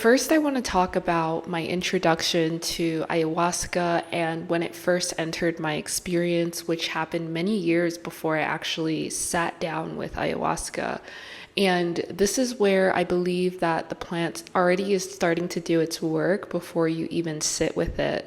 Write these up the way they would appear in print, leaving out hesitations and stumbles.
First, I want to talk about my introduction to ayahuasca and when it first entered my experience, which happened many years before I actually sat down with ayahuasca. And this is where I believe that the plant already is starting to do its work before you even sit with it.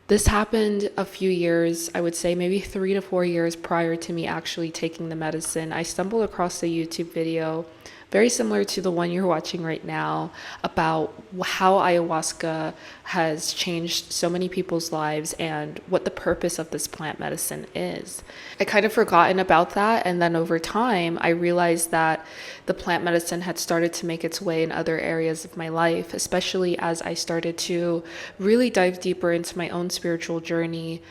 This happened a few years, I would say maybe 3 to 4 years prior to me actually taking the medicine. I stumbled across a YouTube video very similar to the one you're watching right now about how ayahuasca has changed so many people's lives and what the purpose of this plant medicine is. I kind of forgotten about that, and then over time I realized that the plant medicine had started to make its way in other areas of my life, especially as I started to really dive deeper into my own spiritual journey,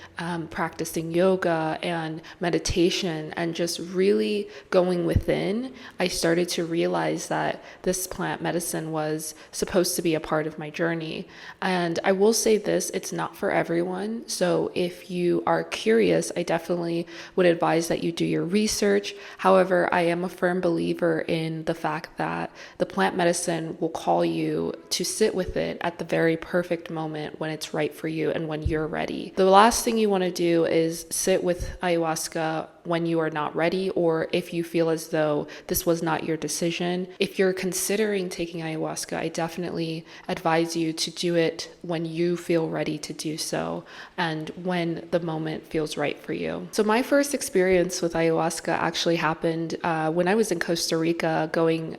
practicing yoga and meditation and just really going within. I started to realize that this plant medicine was supposed to be a part of my journey. And I will say this, it's not for everyone. So if you are curious, I definitely would advise that you do your research. However, I am a firm believer in the fact that the plant medicine will call you to sit with it at the very perfect moment when it's right for you and when you're ready. The last thing you want to do is sit with ayahuasca when you are not ready, or if you feel as though this was not your decision. If you're considering taking ayahuasca, I definitely advise you to do it when you feel ready to do so and when the moment feels right for you. So my first experience with ayahuasca actually happened when I was in Costa Rica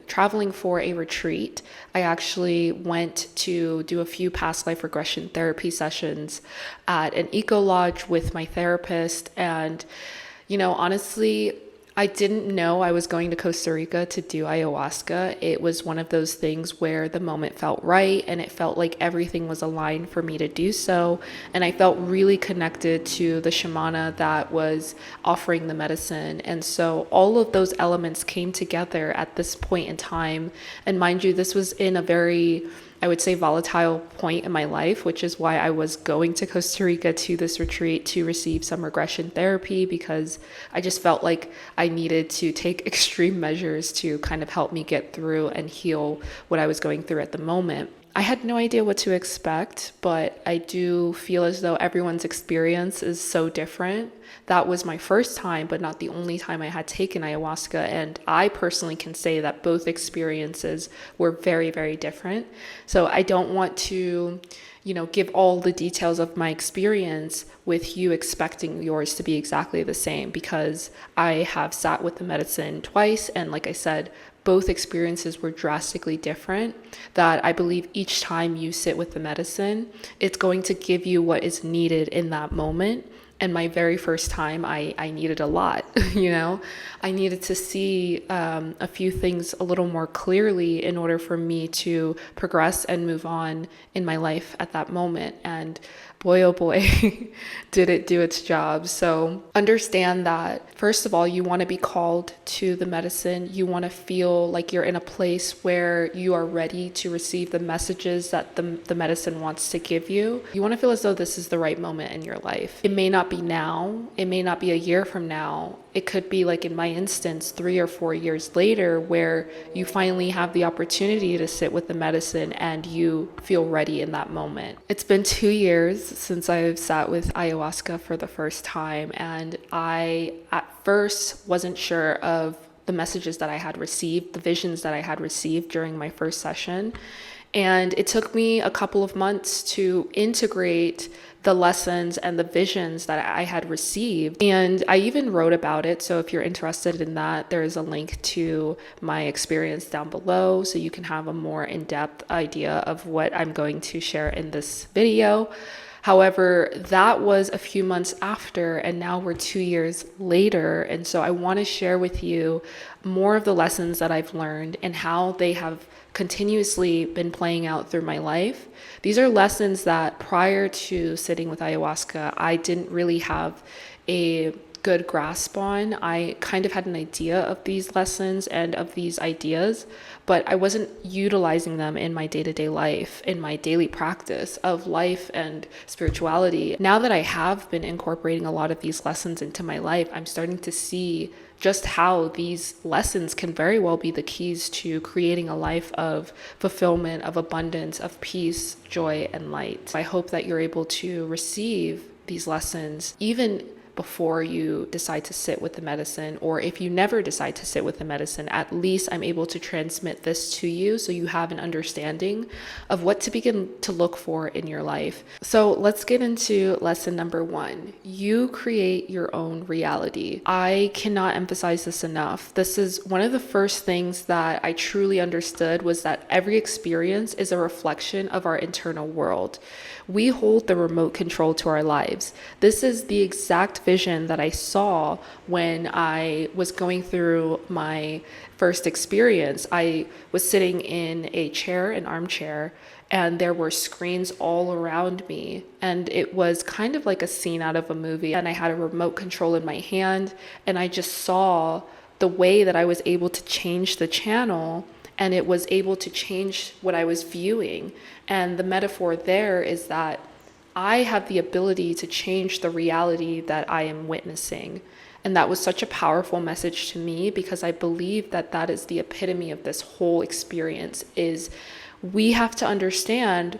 traveling for a retreat. I actually went to do a few past life regression therapy sessions at an eco lodge with my therapist. And honestly, I didn't know I was going to Costa Rica to do ayahuasca. It was one of those things where the moment felt right and it felt like everything was aligned for me to do so. And I felt really connected to the shamana that was offering the medicine. And so all of those elements came together at this point in time. And mind you, this was in a very, I would say, volatile point in my life, which is why I was going to Costa Rica to this retreat to receive some regression therapy, because I just felt like I needed to take extreme measures to kind of help me get through and heal what I was going through at the moment. I had no idea what to expect, but I do feel as though everyone's experience is so different. That was my first time, but not the only time I had taken ayahuasca. And I personally can say that both experiences were very, very different. So I don't want to, give all the details of my experience with you expecting yours to be exactly the same, because I have sat with the medicine twice. And like I said, both experiences were drastically different, that I believe each time you sit with the medicine, it's going to give you what is needed in that moment. And my very first time, I needed a lot, I needed to see a few things a little more clearly in order for me to progress and move on in my life at that moment. And boy, oh boy, did it do its job. So understand that, first of all, you want to be called to the medicine. You want to feel like you're in a place where you are ready to receive the messages that the medicine wants to give you. You want to feel as though this is the right moment in your life. It may not be now. It may not be a year from now. It could be, like in my instance, 3 or 4 years later, where you finally have the opportunity to sit with the medicine and you feel ready in that moment. It's been 2 years since I've sat with ayahuasca for the first time, and I at first wasn't sure of the messages that I had received, the visions that I had received during my first session. And it took me a couple of months to integrate the lessons and the visions that I had received. And I even wrote about it. So if you're interested in that, there is a link to my experience down below, so you can have a more in-depth idea of what I'm going to share in this video. However, that was a few months after, and now we're 2 years later. And so I want to share with you more of the lessons that I've learned and how they have continuously been playing out through my life. These are lessons that prior to sitting with ayahuasca, I didn't really have a good grasp on. I kind of had an idea of these lessons and of these ideas, but I wasn't utilizing them in my day-to-day life, in my daily practice of life and spirituality. Now that I have been incorporating a lot of these lessons into my life, I'm starting to see just how these lessons can very well be the keys to creating a life of fulfillment, of abundance, of peace, joy, and light. I hope that you're able to receive these lessons even before you decide to sit with the medicine, or if you never decide to sit with the medicine, at least I'm able to transmit this to you so you have an understanding of what to begin to look for in your life. So let's get into lesson number 1. You create your own reality. I cannot emphasize this enough. This is one of the first things that I truly understood, was that every experience is a reflection of our internal world. We hold the remote control to our lives. This is the exact vision that I saw when I was going through my first experience. I was sitting in a chair, an armchair, and there were screens all around me. And it was kind of like a scene out of a movie. And I had a remote control in my hand, and I just saw the way that I was able to change the channel, and it was able to change what I was viewing. And the metaphor there is that I have the ability to change the reality that I am witnessing. And that was such a powerful message to me, because I believe that that is the epitome of this whole experience. Is we have to understand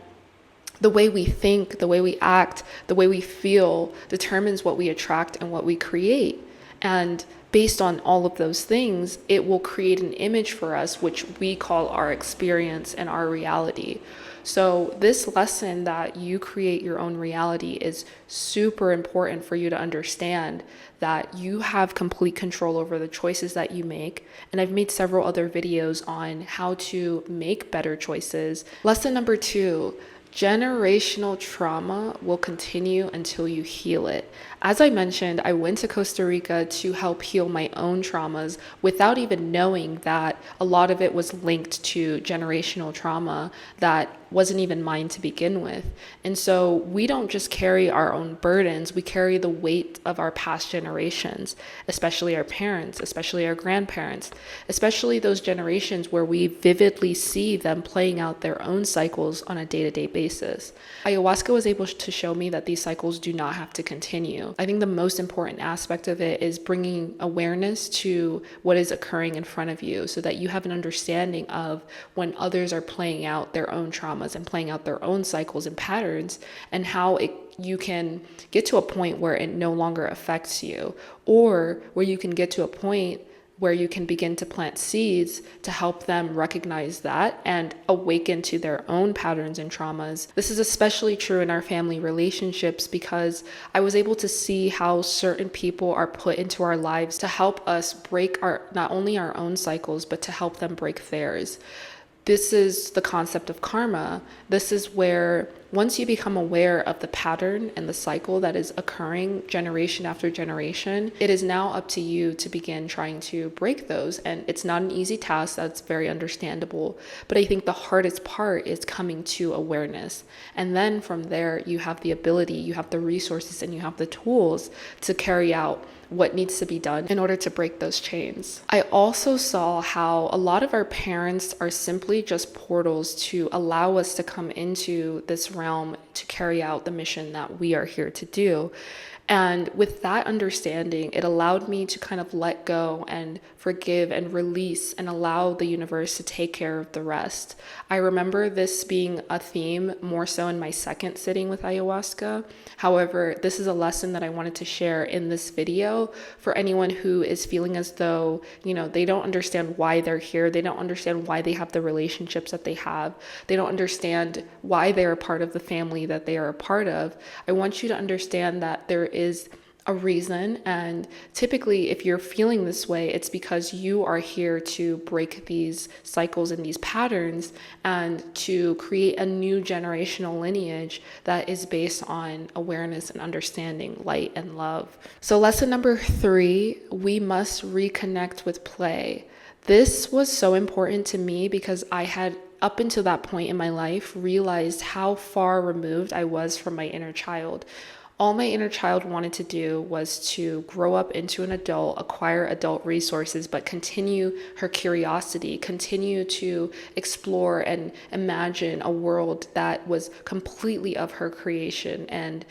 the way we think, the way we act, the way we feel determines what we attract and what we create. And based on all of those things, it will create an image for us, which we call our experience and our reality. So this lesson that you create your own reality is super important for you to understand that you have complete control over the choices that you make. And I've made several other videos on how to make better choices. Lesson number 2, generational trauma will continue until you heal it. As I mentioned, I went to Costa Rica to help heal my own traumas without even knowing that a lot of it was linked to generational trauma that wasn't even mine to begin with. And so we don't just carry our own burdens, we carry the weight of our past generations, especially our parents, especially our grandparents, especially those generations where we vividly see them playing out their own cycles on a day-to-day basis. Ayahuasca was able to show me that these cycles do not have to continue. I think the most important aspect of it is bringing awareness to what is occurring in front of you, so that you have an understanding of when others are playing out their own traumas and playing out their own cycles and patterns, and how you can get to a point where it no longer affects you, or where you can get to a point where you can begin to plant seeds to help them recognize that and awaken to their own patterns and traumas. This is especially true in our family relationships, because I was able to see how certain people are put into our lives to help us break not only our own cycles, but to help them break theirs. This is the concept of karma. This is where once you become aware of the pattern and the cycle that is occurring generation after generation, it is now up to you to begin trying to break those. And it's not an easy task, that's very understandable. But I think the hardest part is coming to awareness. And then from there, you have the ability, you have the resources, and you have the tools to carry out what needs to be done in order to break those chains. I also saw how a lot of our parents are simply just portals to allow us to come into this realm to carry out the mission that we are here to do. And with that understanding, it allowed me to kind of let go and forgive and release and allow the universe to take care of the rest. I remember this being a theme more so in my second sitting with ayahuasca. However, this is a lesson that I wanted to share in this video for anyone who is feeling as though, they don't understand why they're here. They don't understand why they have the relationships that they have. They don't understand why they're a part of the family that they are a part of. I want you to understand that there is a reason, and typically if you're feeling this way, it's because you are here to break these cycles and these patterns and to create a new generational lineage that is based on awareness and understanding, light and love. So lesson number 3, we must reconnect with play. This was so important to me because I had, up until that point in my life, realized how far removed I was from my inner child. All my inner child wanted to do was to grow up into an adult, acquire adult resources, but continue her curiosity, continue to explore and imagine a world that was completely of her creation. And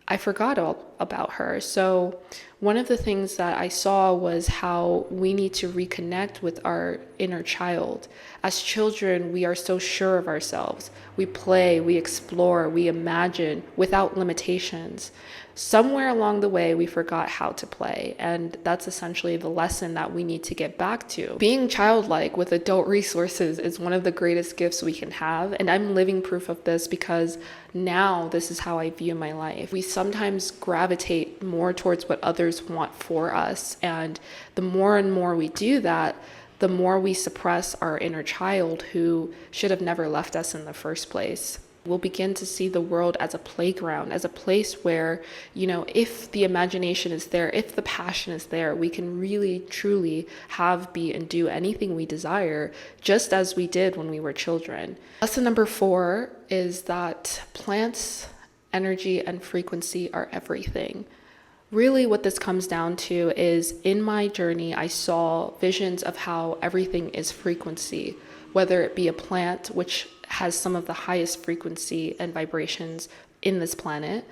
I forgot all about her. So one of the things that I saw was how we need to reconnect with our inner child. As children, we are so sure of ourselves. We play, we explore, we imagine without limitations. Somewhere along the way, we forgot how to play. And that's essentially the lesson that we need to get back to. Being childlike with adult resources is one of the greatest gifts we can have. And I'm living proof of this because now this is how I view my life. We sometimes gravitate more towards what others want for us. And the more and more we do that, the more we suppress our inner child who should have never left us in the first place. We'll begin to see the world as a playground, as a place where, if the imagination is there, if the passion is there, we can really, truly have, be, and do anything we desire, just as we did when we were children. Lesson number 4 is that plants, energy, and frequency are everything. Really what this comes down to is, in my journey, I saw visions of how everything is frequency, whether it be a plant, which has some of the highest frequency and vibrations in this planet,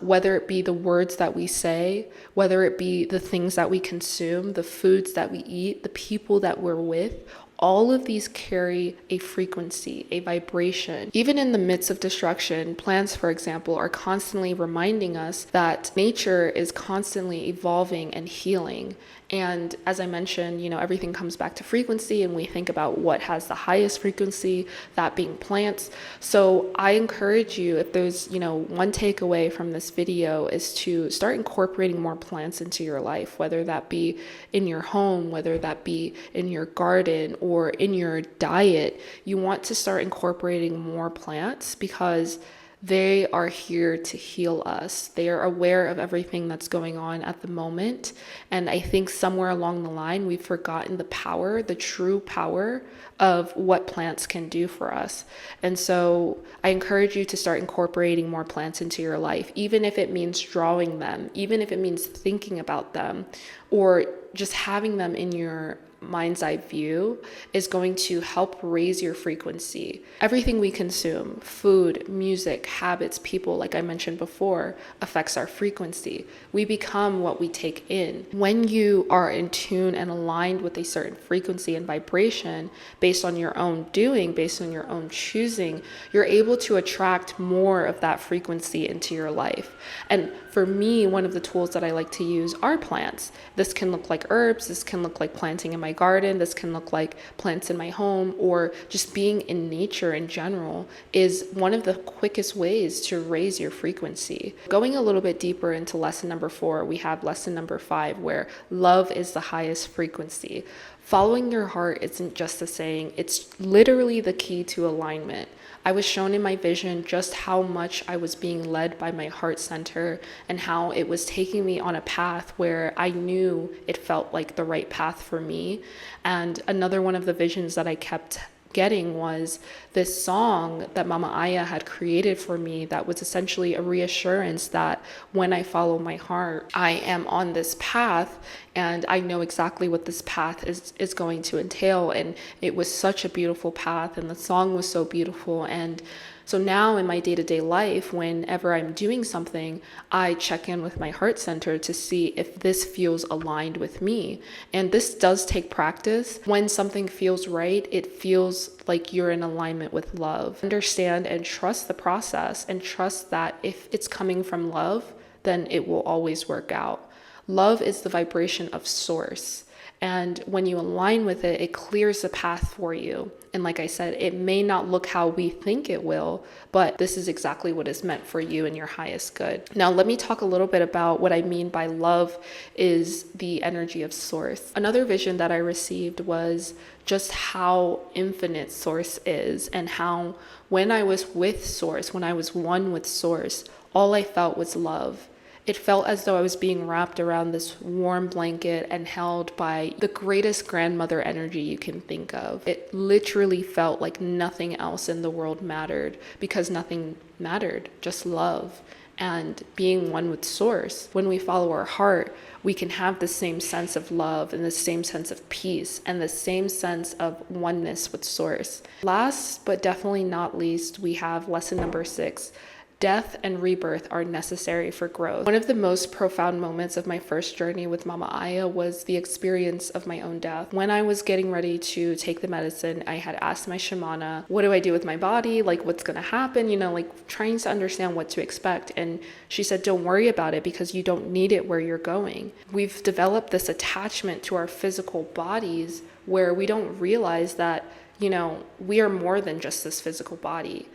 whether it be the words that we say, whether it be the things that we consume, the foods that we eat, the people that we're with. All of these carry a frequency, a vibration. Even in the midst of destruction, plants, for example, are constantly reminding us that nature is constantly evolving and healing. And as I mentioned, everything comes back to frequency, and we think about what has the highest frequency, that being plants. So I encourage you, if there's, one takeaway from this video, is to start incorporating more plants into your life, whether that be in your home, whether that be in your garden or in your diet. You want to start incorporating more plants because they are here to heal us. They are aware of everything that's going on at the moment. And I think somewhere along the line, we've forgotten the power, the true power of what plants can do for us. And so I encourage you to start incorporating more plants into your life, even if it means drawing them, even if it means thinking about them, or just having them in your mind's eye view is going to help raise your frequency. Everything we consume, food, music, habits, people, like I mentioned before, affects our frequency. We become what we take in. When you are in tune and aligned with a certain frequency and vibration based on your own doing, based on your own choosing, you're able to attract more of that frequency into your life. And for me, one of the tools that I like to use are plants. This can look like herbs, this can look like planting in my garden, this can look like plants in my home, or just being in nature in general is one of the quickest ways to raise your frequency. Going a little bit deeper into lesson number 4, we have lesson number 5, where love is the highest frequency. Following your heart isn't just a saying, it's literally the key to alignment. I was shown in my vision just how much I was being led by my heart center and how it was taking me on a path where I knew it felt like the right path for me. And another one of the visions that I kept getting was this song that Mama Aya had created for me that was essentially a reassurance that when I follow my heart, I am on this path and I know exactly what this path is going to entail. And it was such a beautiful path, and the song was so beautiful. And so now in my day-to-day life, whenever I'm doing something, I check in with my heart center to see if this feels aligned with me. And this does take practice. When something feels right, it feels like you're in alignment with love. Understand and trust the process, and trust that if it's coming from love, then it will always work out. Love is the vibration of source. And when you align with it, it clears the path for you. And like I said, it may not look how we think it will, but this is exactly what is meant for you and your highest good. Now, let me talk a little bit about what I mean by love is the energy of source. Another vision that I received was just how infinite source is, and how when I was with source, when I was one with source, all I felt was love. It felt as though I was being wrapped around this warm blanket and held by the greatest grandmother energy you can think of. It literally felt like nothing else in the world mattered, because nothing mattered, just love. and being one with source. When we follow our heart, we can have the same sense of love and the same sense of peace and the same sense of oneness with source. Last but definitely not least, we have lesson number 6. Death and rebirth are necessary for growth. One of the most profound moments of my first journey with Mama Aya was the experience of my own death. When I was getting ready to take the medicine, I had asked my shamana, what do I do with my body? Like, what's gonna happen? Like trying to understand what to expect. And she said, don't worry about it because you don't need it where you're going. We've developed this attachment to our physical bodies where we don't realize that, we are more than just this physical body.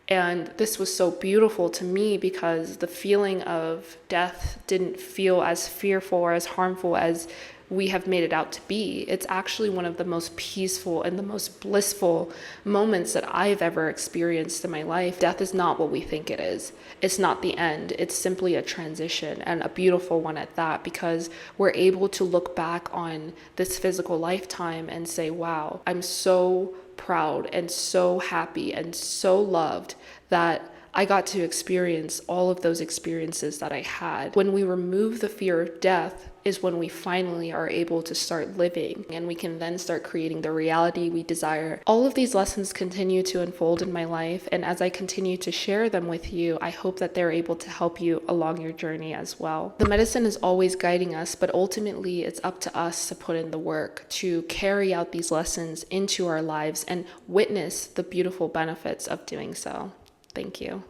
And this was so beautiful to me because the feeling of death didn't feel as fearful or as harmful as we have made it out to be. It's actually one of the most peaceful and the most blissful moments that I've ever experienced in my life. Death is not what we think it is. It's not the end. It's simply a transition, and a beautiful one at that, because we're able to look back on this physical lifetime and say, wow, I'm so proud and so happy and so loved that I got to experience all of those experiences that I had. When we remove the fear of death is when we finally are able to start living, and we can then start creating the reality we desire. All of these lessons continue to unfold in my life, and as I continue to share them with you, I hope that they're able to help you along your journey as well. The medicine is always guiding us, but ultimately it's up to us to put in the work to carry out these lessons into our lives and witness the beautiful benefits of doing so. Thank you.